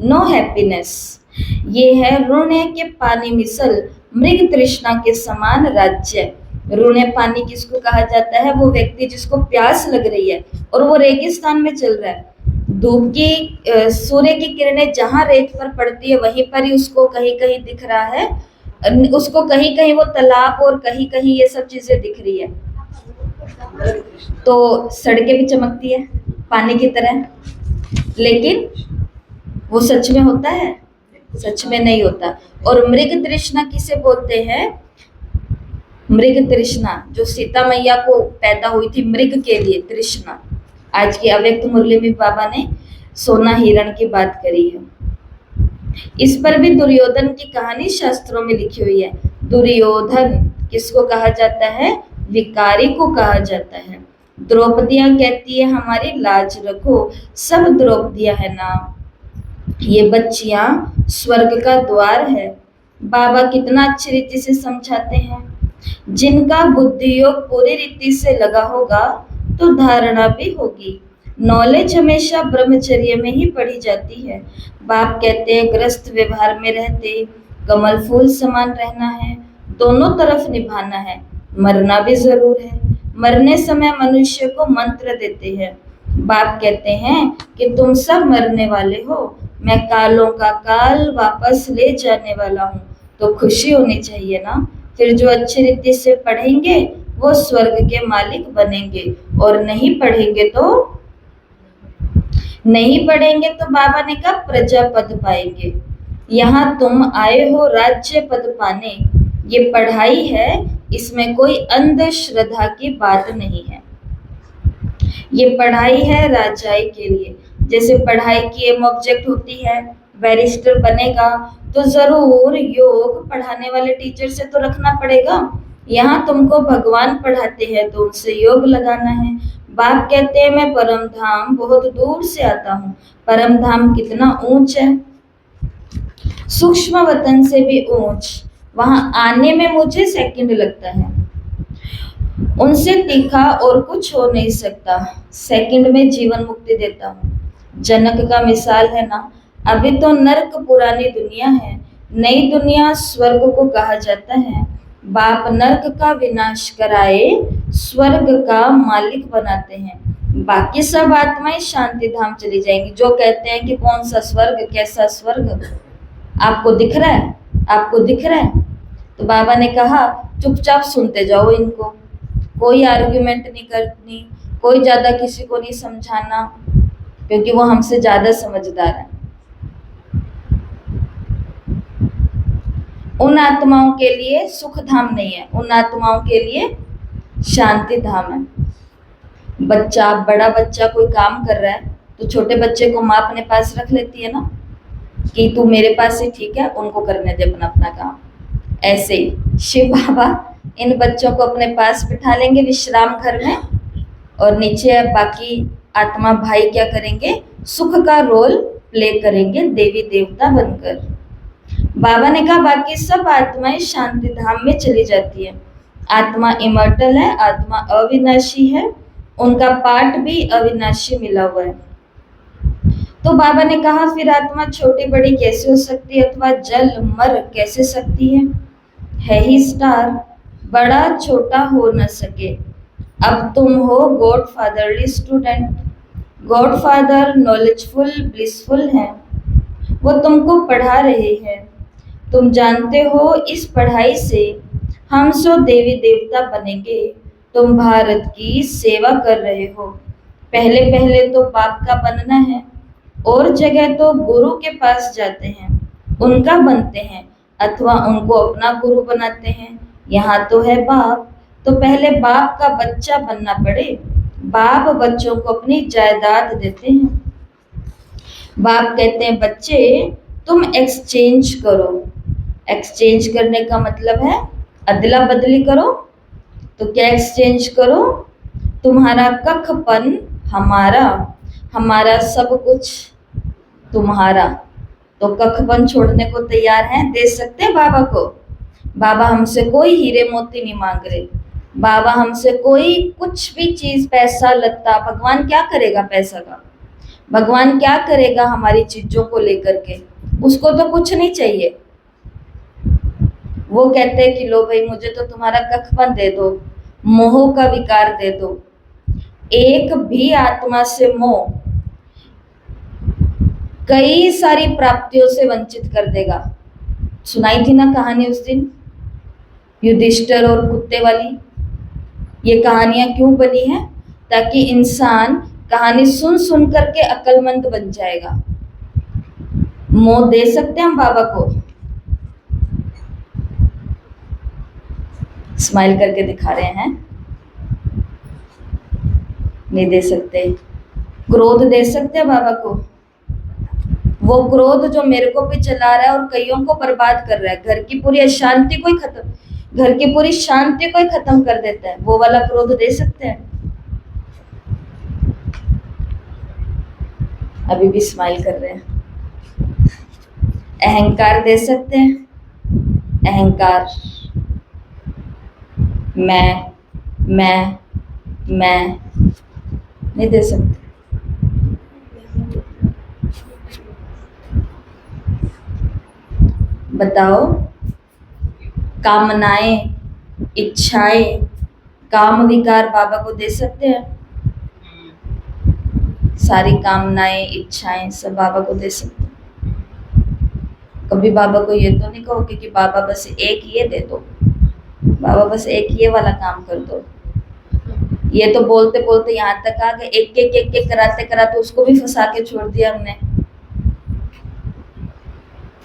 no happiness. ये है रूने के पानी मिसल, मृग तृष्णा के समान राज्य। रूने पानी किसको कहा जाता है, वो व्यक्ति जिसको प्यास लग रही है और वो रेगिस्तान में चल रहा है। धूप की सूर्य की किरणें जहां रेत पर पड़ती है वहीं पर ही उसको कहीं कहीं दिख रहा है, उसको कहीं कहीं वो तालाब और कहीं कहीं ये सब चीजें दिख रही है। तो सड़कें भी चमकती है पानी की तरह, लेकिन वो सच में होता है, सच में नहीं होता। और मृग तृष्णा किसे बोलते हैं, मृग तृष्णा जो सीता मैया को पैदा हुई थी, मृग के लिए तृष्णा। आज की अव्यक्त मुरली में बाबा ने सोना हिरण की बात करी है। इस पर भी दुर्योधन की कहानी शास्त्रों में लिखी हुई है। दुर्योधन किसको कहा जाता है, विकारी को कहा जाता है। द्रौपदियां कहती है हमारी लाज रखो, सब द्रौपदियां है ना, ये बच्चियां स्वर्ग का द्वार है। बाबा कितना अच्छी रीति से समझाते हैं। जिनका बुद्धि योग पूरी रीति से लगा होगा तो धारणा भी होगी। नॉलेज हमेशा ब्रह्मचर्य में ही पढ़ी जाती है। बाप कहते हैं ग्रस्त व्यवहार में रहते कमल फूल समान रहना है, दोनों तरफ निभाना है, मरना भी जरूर है। मरने समय मनुष्य को मंत्र देते हैं। बाप कहते हैं कि तुम सब मरने वाले हो, मैं कालों का काल वापस ले जाने वाला हूँ, तो खुशी होनी चाहिए ना। फिर जो अच्छी रीति से पढ़ेंगे वो स्वर्ग के मालिक बनेंगे, और नहीं पढ़ेंगे तो बाबा ने कहा प्रजा पद पाएंगे। यहाँ तुम आए हो राज्य पद पाने, ये पढ़ाई है, इसमें कोई अंधश्रद्धा की बात नहीं है। ये पढ़ाई है राजाई के लिए। जैसे पढ़ाई की एम ऑब्जेक्ट होती है, बैरिस्टर बनेगा तो जरूर योग पढ़ाने वाले टीचर से तो रखना पड़ेगा। यहाँ तुमको भगवान पढ़ाते हैं तो उनसे योग लगाना है। बाप कहते हैं मैं परम धाम बहुत दूर से आता हूँ। परम धाम कितना ऊंच है, सूक्ष्म वतन से भी ऊंच। वहां आने में मुझे सेकंड लगता है, उनसे तीखा और कुछ हो नहीं सकता। सेकंड में जीवन मुक्ति देता हूँ। जनक का मिसाल है ना, अभी तो नर्क पुरानी दुनिया है, नई दुनिया स्वर्ग को कहा जाता है। बाप नर्क का विनाश कराए स्वर्ग का मालिक बनाते हैं। बाकी सब आत्माएं शांति धाम चली जाएंगी। जो कहते हैं कि कौन सा स्वर्ग, कैसा स्वर्ग, आपको दिख रहा है, आपको दिख रहा है? तो बाबा ने कहा चुपचाप सुनते जाओ इनको, कोई आर्ग्यूमेंट नहीं करनी, कोई ज्यादा किसी को नहीं समझाना, क्योंकि वो हमसे ज्यादा समझदार है। उन आत्माओं के लिए सुख धाम नहीं है, उन आत्माओं के लिए शांति धाम है। बच्चा, बड़ा बच्चा कोई काम कर रहा है तो छोटे बच्चे को माँ अपने पास रख लेती है ना, कि तू मेरे पास ही ठीक है, उनको करने दे अपना अपना काम। ऐसे ही शिव बाबा इन बच्चों को अपने पास बिठा लेंगे विश्राम घर में, और नीचे बाकी आत्मा भाई क्या करेंगे, सुख का रोल प्ले करेंगे देवी देवता बनकर। बाबा ने कहा बाकी सब आत्माएं शांति धाम में चली जाती है। आत्मा इमर्टल है, आत्मा अविनाशी है, उनका पार्ट भी अविनाशी मिला हुआ है। तो बाबा ने कहा फिर आत्मा छोटी बड़ी कैसे हो सकती है, अथवा जल मर कैसे सकती है ही स्टार, बड़ा छोटा हो न सके। अब तुम हो God fatherly student. God father knowledgeful blissful हैं, वो तुमको पढ़ा रहे हैं। तुम जानते हो इस पढ़ाई से हम सो देवी देवता बनेंगे। तुम भारत की सेवा कर रहे हो। पहले पहले तो बाप का बनना है, और जगह तो गुरु के पास जाते हैं, उनका बनते हैं, अथवा उनको अपना गुरु बनाते हैं। यहाँ तो है बाप, तो पहले बाप का बच्चा बनना पड़े। बाप बच्चों को अपनी जायदाद देते हैं। बाप कहते हैं बच्चे तुम एक्सचेंज करो। एक्सचेंज करने का मतलब है अदला बदली करो। तो क्या एक्सचेंज करो, तुम्हारा कखपन हमारा, हमारा सब कुछ तुम्हारा। तो कखपन छोड़ने को तैयार हैं, दे सकते हैं बाबा को। बाबा हमसे कोई हीरे मोती नहीं मांग रहे, बाबा हमसे कोई कुछ भी चीज, पैसा लत्ता, भगवान क्या करेगा पैसा का, भगवान क्या करेगा हमारी चीजों को लेकर के, उसको तो कुछ नहीं चाहिए। वो कहते हैं कि लो भाई मुझे तो तुम्हारा कखपन दे दो, मोह का विकार दे दो। एक भी आत्मा से मोह कई सारी प्राप्तियों से वंचित कर देगा। सुनाई थी ना कहानी उस दिन, युधिष्ठिर और कुत्ते वाली। ये कहानियां क्यों बनी है, ताकि इंसान कहानी सुन सुन करके अक्लमंद बन जाएगा। मोह दे सकते हैं हम बाबा को, स्माइल करके दिखा रहे हैं, नहीं दे सकते। क्रोध दे सकते हैं बाबा को, वो क्रोध जो मेरे को भी चला रहा है और कईयों को बर्बाद कर रहा है, घर की पूरी शांति को ही खत्म, घर की पूरी शांति को ही खत्म कर देता है, वो वाला क्रोध दे सकते हैं। अभी भी स्माइल कर रहे हैं। अहंकार दे सकते हैं, अहंकार, मैं नहीं दे सकते। बताओ, कामनाएं, इच्छाएं, काम विकार बाबा को दे सकते हैं? सारी कामनाएं, इच्छाएं सब बाबा को दे सकते हैं। कभी बाबा को ये तो नहीं कहोगे कि बाबा बस एक ये दे दो, बाबा बस एक ये वाला काम कर दो। ये तो बोलते बोलते यहाँ तक आ गए, एक एक एक एक कराते कराते उसको भी फंसा के छोड़ दिया हमने।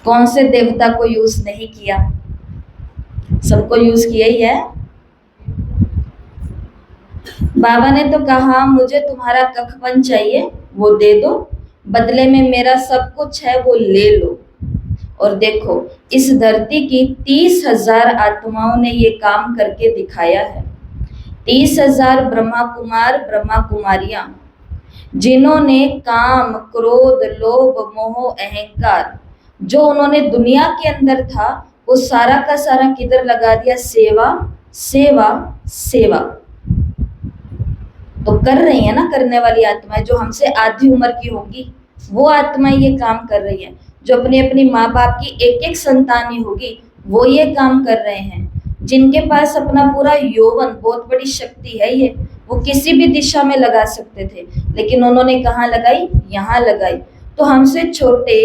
कौन से देवता को यूज नहीं किया, सबको यूज किया ही है। बाबा ने तो कहा मुझे तुम्हारा कखपन चाहिए, वो दे दो, बदले में मेरा सब कुछ है वो ले लो। और देखो इस धरती की 30,000 आत्माओं ने ये काम करके दिखाया है। 30,000 ब्रह्मा कुमार ब्रह्मा कुमारियां, जिन्होंने काम, क्रोध, लोभ, मोह, अहंकार जो उन्होंने दुनिया के अंदर था वो सारा का सारा किधर लगा दिया, सेवा सेवा सेवा। तो कर रही है ना करने वाली आत्माएं, जो हमसे आधी उम्र की होगी वो आत्माएं ये काम कर रही है। जो अपनी अपनी माँ बाप की एक एक संतानी होगी वो ये काम कर रहे हैं, जिनके पास अपना पूरा यौवन, बहुत बड़ी शक्ति है ये, वो किसी भी दिशा में लगा सकते थे, लेकिन उन्होंने कहाँ लगाई? यहाँ लगाई। तो हमसे छोटे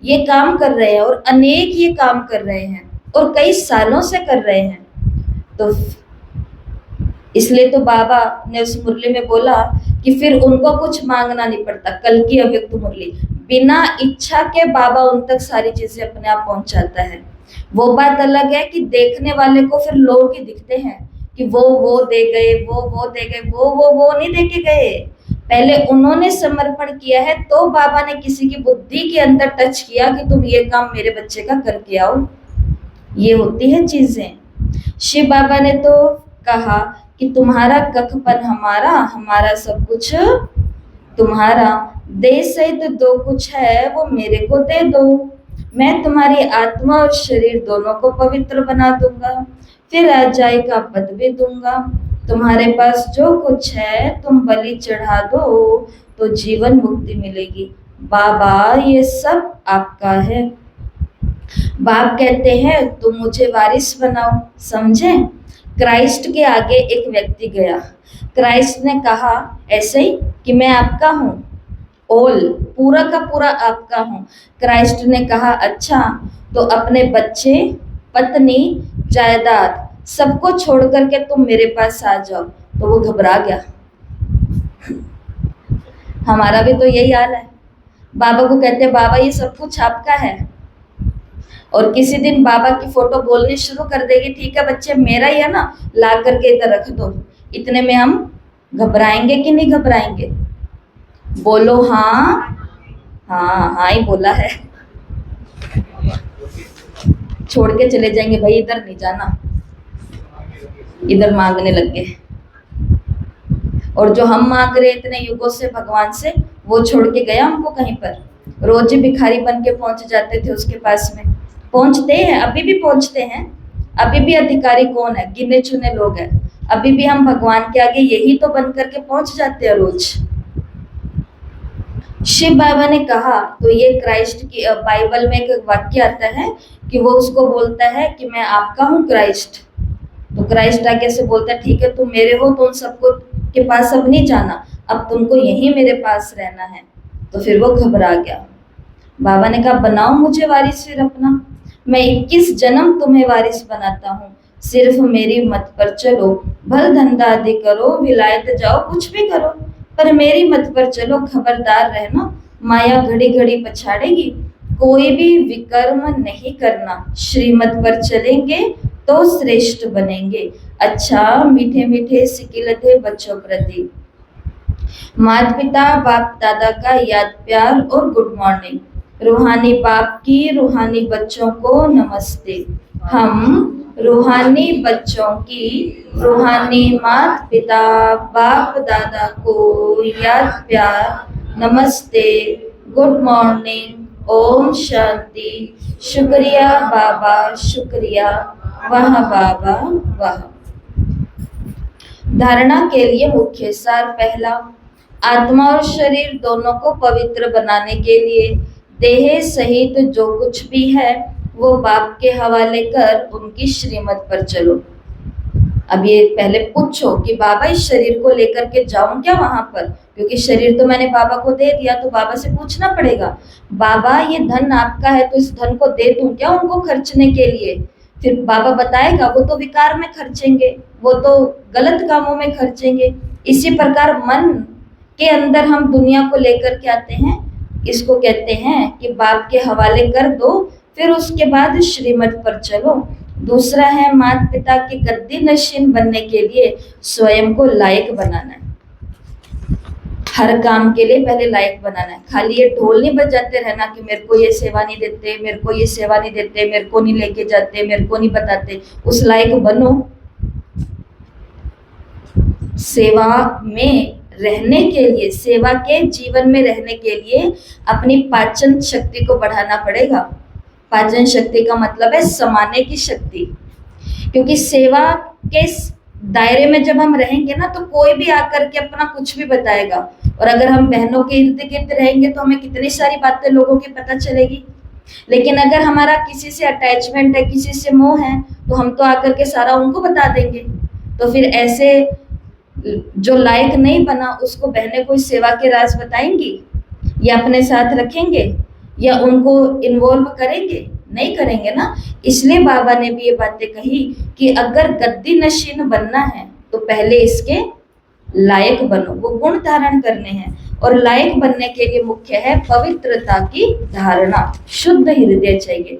ये काम कर रहे हैं और अनेक ये काम कर रहे हैं और कई सालों से कर रहे हैं। तो इसलिए तो बाबा ने उस मुरली में बोला कि फिर उनको कुछ मांगना नहीं पड़ता। कल की अव्यक्त मुरली, बिना इच्छा के बाबा उन तक सारी चीजें अपने आप पहुंचाता है। वो बात अलग है कि देखने वाले को फिर लोग ही दिखते हैं कि वो दे गए, वो दे गए, वो नहीं दे के गए। पहले उन्होंने समर्पण किया है, तो बाबा ने किसी की बुद्धि के अंदर टच किया कि तुम ये काम मेरे बच्चे का करके आओ। ये होती है चीजें। शिव बाबा ने तो कहा कि तुम्हारा कखपन हमारा, हमारा सब कुछ तुम्हारा, दे सहित दो कुछ है वो मेरे को दे दो। मैं तुम्हारी आत्मा और शरीर दोनों को पवित्र बना दूंगा, फिर अजाई का पद भी दूंगा। तुम्हारे पास जो कुछ है तुम बलि चढ़ा दो तो जीवन मुक्ति मिलेगी। बाबा ये सब आपका है। बाप कहते हैं तुम मुझे वारिस बनाओ, समझे? क्राइस्ट के आगे एक व्यक्ति गया। क्राइस्ट ने कहा ऐसे ही कि मैं आपका हूँ, ऑल, पूरा का पूरा आपका हूँ। क्राइस्ट ने कहा अच्छा, तो अपने बच्चे, पत्नी, जायदाद सबको छोड़ करके तुम मेरे पास आ जाओ। तो वो घबरा गया। हमारा भी तो यही हाल है। बाबा को कहते हैं बाबा ये सब कुछ आपका है, और किसी दिन बाबा की फोटो बोलनी शुरू कर देगी, ठीक है बच्चे मेरा ही है ना, ला करके इधर रख दो। इतने में हम घबराएंगे कि नहीं घबराएंगे? बोलो हाँ। हाँ हाँ ही बोला है। छोड़ के चले जाएंगे, भाई इधर नहीं जाना, इधर मांगने लग गए। और जो हम मांग रहे इतने युगों से भगवान से, वो छोड़ के गया हमको कहीं पर। रोज ही भिखारी बन के पहुंच जाते थे उसके पास में, पहुंचते हैं, अभी भी पहुंचते हैं। अभी भी अधिकारी कौन है? गिने चुने लोग हैं। अभी भी हम भगवान के आगे यही तो बन करके पहुंच जाते हैं रोज। शिव बाबा ने कहा, तो ये क्राइस्ट की बाइबल में एक वाक्य आता है कि वो उसको बोलता है कि मैं आपका हूँ क्राइस्ट। तो क्राइस्ट आगे से बोलता है ठीक है तुम मेरे हो, तो उन सबको के पास अब नहीं जाना, अब तुमको यहीं मेरे पास रहना है। तो फिर वो घबरा गया। बाबा ने कहा बनाओ मुझे वारिस फिर अपना, मैं 21 जन्म तुम्हें वारिस बनाता हूँ, सिर्फ मेरी मत पर चलो। भल धंधा आदि करो, विलायत जाओ, कुछ भी करो, पर मेरी मत पर चलो। खबरदार रहना, माया घड़ी घड़ी पछाड़ेगी। कोई भी विकर्म नहीं करना, श्रीमत पर चलेंगे तो श्रेष्ठ बनेंगे। अच्छा मीठे मीठे सिकिल थे बच्चों प्रति, माता पिता बाप दादा का याद प्यार और गुड मॉर्निंग। रूहानी बाप की रूहानी बच्चों को नमस्ते। हम रूहानी बच्चों की रूहानी माता पिता बाप दादा को याद प्यार, नमस्ते, गुड मॉर्निंग, ओम शांति, शुक्रिया बाबा शुक्रिया, वाह बाबा वाह। धारणा के लिए मुख्य सार पहला, आत्मा और शरीर दोनों को पवित्र बनाने के लिए देह सहित जो कुछ भी है वो बाप के हवाले कर उनकी श्रीमत पर चलो। अब ये पहले पूछो कि बाबा इस शरीर को लेकर के जाऊं क्या वहां पर, क्योंकि शरीर तो मैंने बाबा को दे दिया, तो बाबा से पूछना पड़ेगा बाबा ये धन आपका है तो इस धन को दे दूं क्या उनको खर्चने के लिए? फिर बाबा बताएगा वो तो विकार में खर्चेंगे, वो तो गलत कामों में खर्चेंगे। इसी प्रकार मन के अंदर हम दुनिया को लेकर के आते हैं, इसको कहते हैं कि बाप के हवाले कर दो, फिर उसके बाद श्रीमत पर चलो। दूसरा है माता पिता के गद्दी नशीन बनने के लिए स्वयं को लायक बनाना है। हर काम के लिए पहले लायक बनाना है। खाली ये ढोल नहीं बजाते रहना कि मेरे को ये सेवा नहीं देते, मेरे को ये सेवा नहीं देते, मेरे को नहीं लेके जाते, मेरे को नहीं बताते। उस लायक बनो। सेवा में रहने के लिए, सेवा के जीवन में रहने के लिए अपनी पाचन शक्ति को बढ़ाना पड़ेगा। पाचन शक्ति का मतलब है समाने की शक्ति, क्योंकि सेवा के दायरे में जब हम रहेंगे ना तो कोई भी आकर के अपना कुछ भी बताएगा। और अगर हम बहनों के इर्द गिर्द रहेंगे तो हमें कितनी सारी बातें लोगों की पता चलेगी। लेकिन अगर हमारा किसी से अटैचमेंट है, किसी से मोह है, तो हम तो आकर के सारा उनको बता देंगे। तो फिर ऐसे जो लायक नहीं बना उसको बहनें कोई सेवा के राज बताएंगी या अपने साथ रखेंगे या उनको इन्वॉल्व करेंगे? नहीं करेंगे ना। इसलिए बाबा ने भी ये बातें कही कि अगर गद्दी नशीन बनना है तो पहले इसके लायक बनो, वो गुण धारण करने हैं। और लायक बनने के लिए मुख्य है पवित्रता की धारणा, शुद्ध हृदय चाहिए।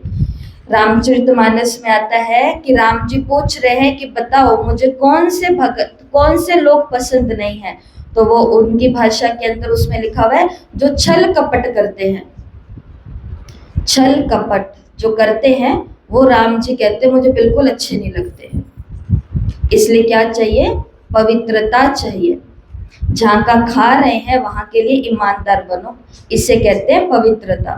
रामचरितमानस में आता है कि राम जी पूछ रहे हैं कि बताओ मुझे कौन से भगत, कौन से लोग पसंद नहीं है। तो वो उनकी भाषा के अंदर उसमें लिखा हुआ है जो छल कपट करते हैं। छल कपट जो करते हैं वो राम जी कहते हैं मुझे बिल्कुल अच्छे नहीं लगते हैं। इसलिए क्या चाहिए? पवित्रता चाहिए। जहां का खा रहे हैं वहां के लिए ईमानदार बनो, इसे कहते हैं पवित्रता।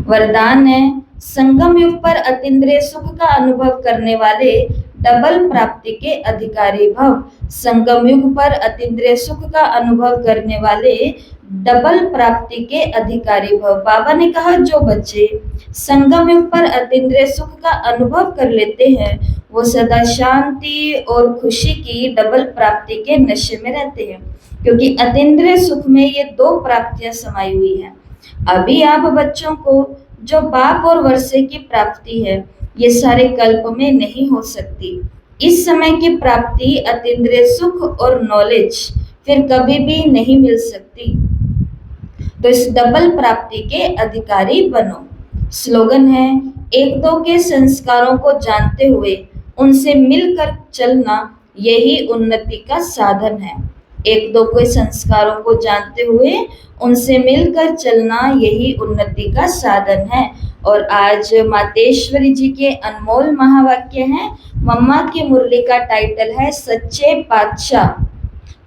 वरदान है संगम युग पर अतीन्द्रिय सुख का अनुभव करने वाले डबल प्राप्ति के अधिकारी भव। संगम युग पर अतीन्द्रिय सुख का अनुभव करने वाले डबल प्राप्ति के अधिकारी भव। बाबा ने कहा जो बच्चे संगम युग पर अतीन्द्रिय सुख का अनुभव कर लेते हैं वो सदा शांति और खुशी की डबल प्राप्ति के नशे में रहते हैं, क्योंकि अतीन्द्रिय सुख में ये दो प्राप्तियां समाई हुई हैं। अभी आप बच्चों को जो बाप और वर्षे की प्राप्ति है ये सारे कल्प में नहीं हो सकती। इस समय की प्राप्ति अतीन्द्रिय सुख और नॉलेज फिर कभी भी नहीं मिल सकती। तो इस डबल प्राप्ति के अधिकारी बनो। स्लोगन है एक दो के संस्कारों को जानते हुए उनसे मिलकर चलना यही उन्नति का साधन है। एक दो के संस्कारों को जानते हुए उनसे मिलकर चलना यही उन्नति का साधन है। और आज मातेश्वरी जी के अनमोल महावाक्य हैं। मम्मा की मुरली का टाइटल है सच्चे पातशाह,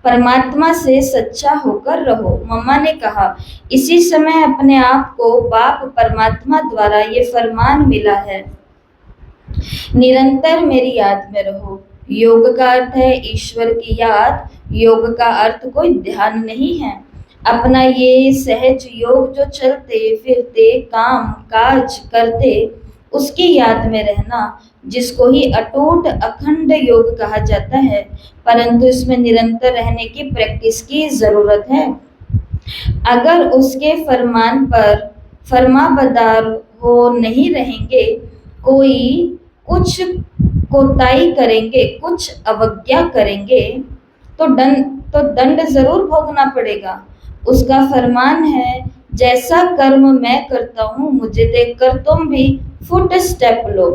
परमात्मा से सच्चा होकर रहो। मम्मा ने कहा इसी समय अपने आप को बाप परमात्मा द्वारा ये फरमान मिला है, निरंतर मेरी याद में रहो। योग का अर्थ है ईश्वर की याद, योग का अर्थ कोई ध्यान नहीं है। अपना ये सहज योग जो चलते फिरते काम काज करते उसकी याद में रहना, जिसको ही अटूट अखंड योग कहा जाता है। परंतु इसमें निरंतर रहने की प्रैक्टिस की जरूरत है। अगर उसके फरमान पर फरमाबरदार हो नहीं रहेंगे, कोई कुछ कोताही करेंगे, कुछ अवज्ञा करेंगे तो दंड जरूर भोगना पड़ेगा। उसका फरमान है जैसा कर्म मैं करता हूँ मुझे देखकर तुम भी फुट स्टेप लो,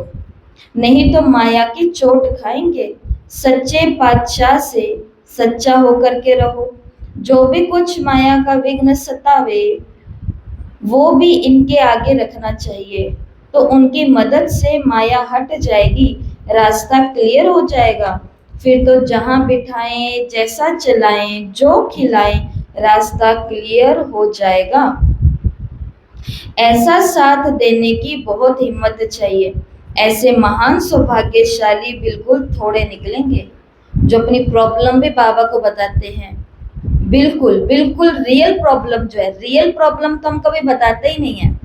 नहीं तो माया की चोट खाएंगे। सच्चे पातशाह से सच्चा होकर के रहो। जो भी कुछ माया का विघ्न सतावे वो भी इनके आगे रखना चाहिए, तो उनकी मदद से माया हट जाएगी, रास्ता क्लियर हो जाएगा। फिर तो जहां बिठाएं, जैसा चलाएं, जो खिलाएं, रास्ता क्लियर हो जाएगा। ऐसा साथ देने की बहुत हिम्मत चाहिए। ऐसे महान सौभाग्यशाली बिल्कुल थोड़े निकलेंगे जो अपनी प्रॉब्लम भी बाबा को बताते हैं। बिल्कुल बिल्कुल रियल प्रॉब्लम जो है, रियल प्रॉब्लम तो हम कभी बताते ही नहीं है।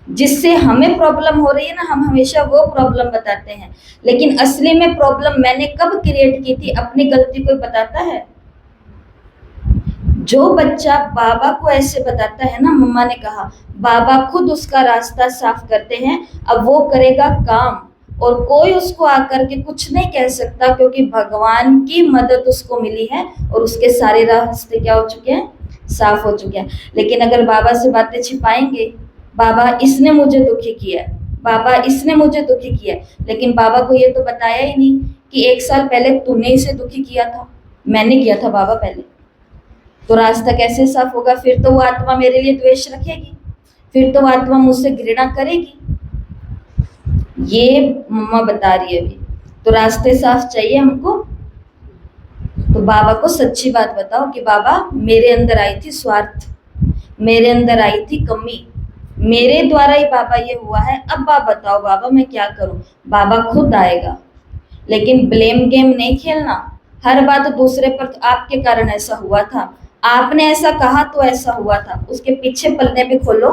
जिससे हमें प्रॉब्लम हो रही है ना, हम हमेशा वो प्रॉब्लम बताते हैं, लेकिन असली में प्रॉब्लम मैंने कब क्रिएट की थी अपनी गलती कोई बताता है? जो बच्चा बाबा को ऐसे बताता है ना, मम्मा ने कहा बाबा खुद उसका रास्ता साफ करते हैं। अब वो करेगा काम और कोई उसको आकर के कुछ नहीं कह सकता, क्योंकि भगवान की मदद उसको मिली है और उसके सारे रास्ते क्या हो चुके हैं? साफ हो चुके हैं। लेकिन अगर बाबा से बातें छिपाएंगे, बाबा इसने मुझे दुखी किया है, बाबा इसने मुझे दुखी किया है, लेकिन बाबा को ये तो बताया ही नहीं कि 1 साल पहले तूने इसे दुखी किया था, मैंने किया था बाबा पहले। तो रास्ता कैसे साफ होगा? फिर तो वो आत्मा मेरे लिए द्वेष रखेगी, फिर तो वो आत्मा मुझसे घृणा करेगी। ये मम्मा बता रही है अभी। तो रास्ते साफ चाहिए हमको, तो बाबा को सच्ची बात बताओ कि बाबा मेरे अंदर आई थी स्वार्थ, मेरे अंदर आई थी कमी, मेरे द्वारा ही बाबा ये हुआ है। अब आप बताओ बाबा मैं क्या करूं? बाबा खुद आएगा, लेकिन ब्लेम गेम नहीं खेलना। हर बात दूसरे पर, आपके कारण ऐसा हुआ था, आपने ऐसा कहा तो ऐसा हुआ था, उसके पीछे पन्ने भी खोलो।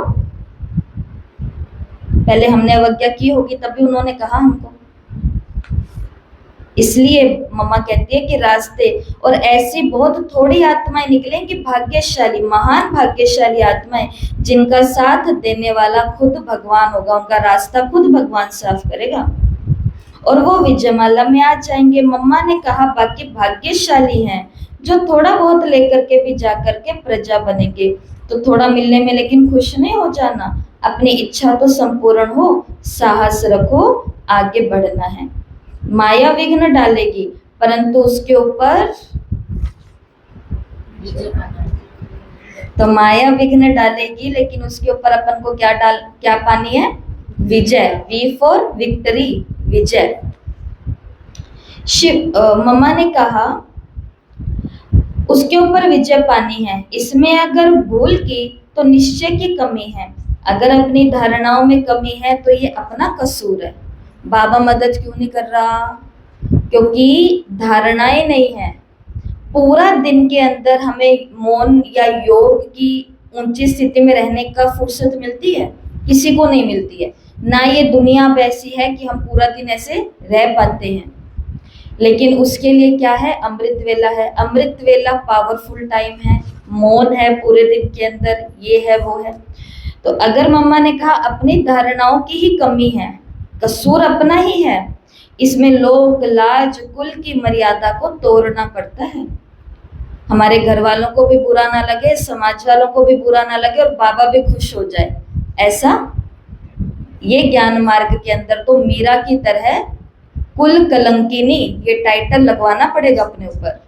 पहले हमने अवज्ञा की होगी तभी उन्होंने कहा हमको। इसलिए मम्मा कहती है कि रास्ते, और ऐसी बहुत थोड़ी आत्माएं निकलेंगी भाग्यशाली, महान भाग्यशाली आत्माएं, जिनका साथ देने वाला खुद भगवान होगा, उनका रास्ता खुद भगवान साफ करेगा और वो विजयमाला में आ जाएंगे। मम्मा ने कहा बाकी भाग्यशाली हैं जो थोड़ा बहुत लेकर के भी जाकर के प्रजा बनेंगे। तो थोड़ा मिलने में लेकिन खुश नहीं हो जाना, अपनी इच्छा तो संपूर्ण हो, साहस रखो, आगे बढ़ना है। माया विघ्न डालेगी परंतु उसके ऊपर, तो माया विघ्न डालेगी लेकिन उसके ऊपर अपन को क्या पानी है? विजय। वी फॉर विक्ट्री, विजय। मम्मा ने कहा उसके ऊपर विजय पानी है। इसमें अगर भूल की तो निश्चय की कमी है। अगर अपनी धारणाओं में कमी है तो ये अपना कसूर है। बाबा मदद क्यों नहीं कर रहा? क्योंकि धारणाएं नहीं है। पूरा दिन के अंदर हमें मौन या योग की ऊंची स्थिति में रहने का फुर्सत मिलती है? किसी को नहीं मिलती है। ना ये दुनिया अब ऐसी है कि हम पूरा दिन ऐसे रह पाते हैं। लेकिन उसके लिए क्या है? अमृत वेला है। अमृत वेला पावरफुल टाइम है, मौन है पूरे दिन के अंदर, ये है वो है। तो अगर मम्मा ने कहा अपनी धारणाओं की ही कमी है, कसूर अपना ही है, इसमें लोक लाज कुल की मर्यादा को तोड़ना पड़ता है। हमारे घर वालों को भी बुरा ना लगे, समाज वालों को भी बुरा ना लगे और बाबा भी खुश हो जाए, ऐसा ये ज्ञान मार्ग के अंदर तो मीरा की तरह कुल कलंकिनी ये टाइटल लगवाना पड़ेगा अपने ऊपर।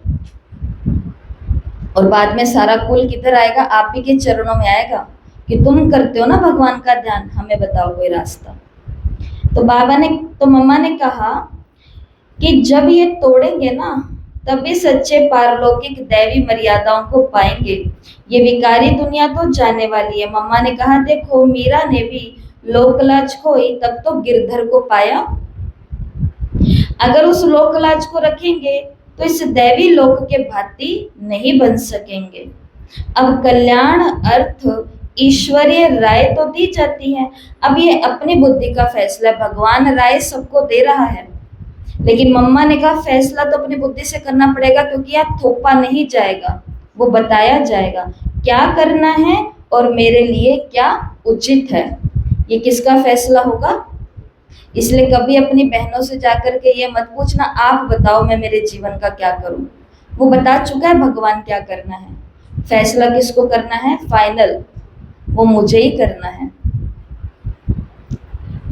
और बाद में सारा कुल किधर आएगा? आप ही के चरणों में आएगा कि तुम करते हो ना भगवान का ध्यान, हमें बताओ कोई रास्ता। तो मम्मा ने कहा कि जब ये तोड़ेंगे ना तभी सच्चे पारलौकिक दैवी मर्यादाओं को पाएंगे। ये विकारी दुनिया तो जाने वाली है। मम्मा ने कहा देखो मीरा ने भी लोकलाज खोई तब तो गिरधर को पाया। अगर उस लोकलाज को रखेंगे तो इस दैवी लोक के भांति नहीं बन सकेंगे। अब कल्याण अर्थ ईश्वरीय राय तो दी जाती है, अब ये अपनी बुद्धि का फैसला है। भगवान राय सबको दे रहा है लेकिन मम्मा ने कहा फैसला तो अपनी बुद्धि से करना पड़ेगा, क्योंकि यहाँ थोपा नहीं जाएगा, वो बताया जाएगा क्या करना है और मेरे लिए क्या उचित है। ये किसका फैसला होगा? इसलिए कभी अपनी बहनों से जाकर के ये मत पूछना आप बताओ मैं मेरे जीवन का क्या करूं। वो बता चुका है भगवान क्या करना है। फैसला किसको करना है? फाइनल वो मुझे ही करना है।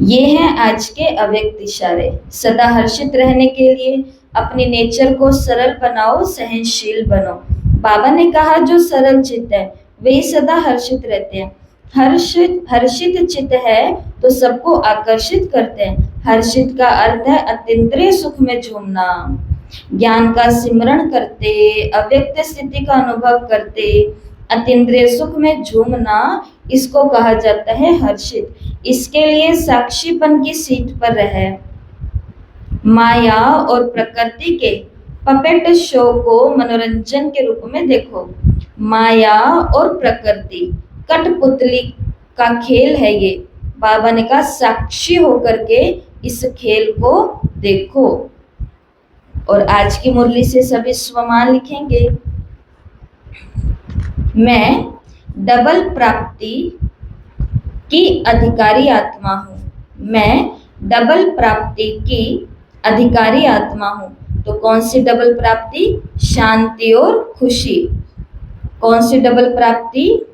ये हैं आज के अव्यक्त इशारे। सदा हर्षित रहने के लिए अपनी नेचर को सरल बनाओ, सहनशील बनो। बाबा ने कहा जो सरल चित्त है वे सदा हर्षित रहते हैं। हर्षित चित्त है तो सबको आकर्षित करते हैं। हर्षित का अर्थ है अतीन्द्रिय सुख में झूमना, ज्ञान का सिमरण करते, अव्यक्त स्थिति का अनुभव करते, अतीन्द्रिय सुख में झूमना, इसको कहा जाता है हर्षित। इसके लिए साक्षीपन की सीट पर रहे, माया और प्रकृति के पपेट शो को मनोरंजन के रूप में देखो। माया और प्रकृति कठपुतली का खेल है ये। बाबा ने कहा साक्षी होकर के इस खेल को देखो। और आज की मुरली से सभी स्वमान लिखेंगे। मैं डबल प्राप्ति की अधिकारी आत्मा हूँ। मैं डबल प्राप्ति की अधिकारी आत्मा हूँ। तो कौन सी डबल प्राप्ति? शांति और खुशी। कौन सी डबल प्राप्ति?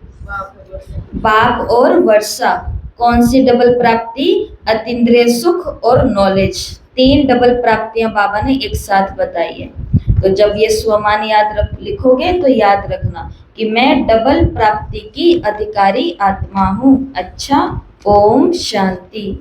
बाप और वर्षा। कौन सी डबल प्राप्ति? अतीन्द्रिय सुख और नॉलेज। 3 डबल प्राप्तियां बाबा ने एक साथ बताई है। तो जब ये स्वमान लिखोगे तो याद रखना कि मैं डबल प्राप्ति की अधिकारी आत्मा हूँ। अच्छा, ओम शांति।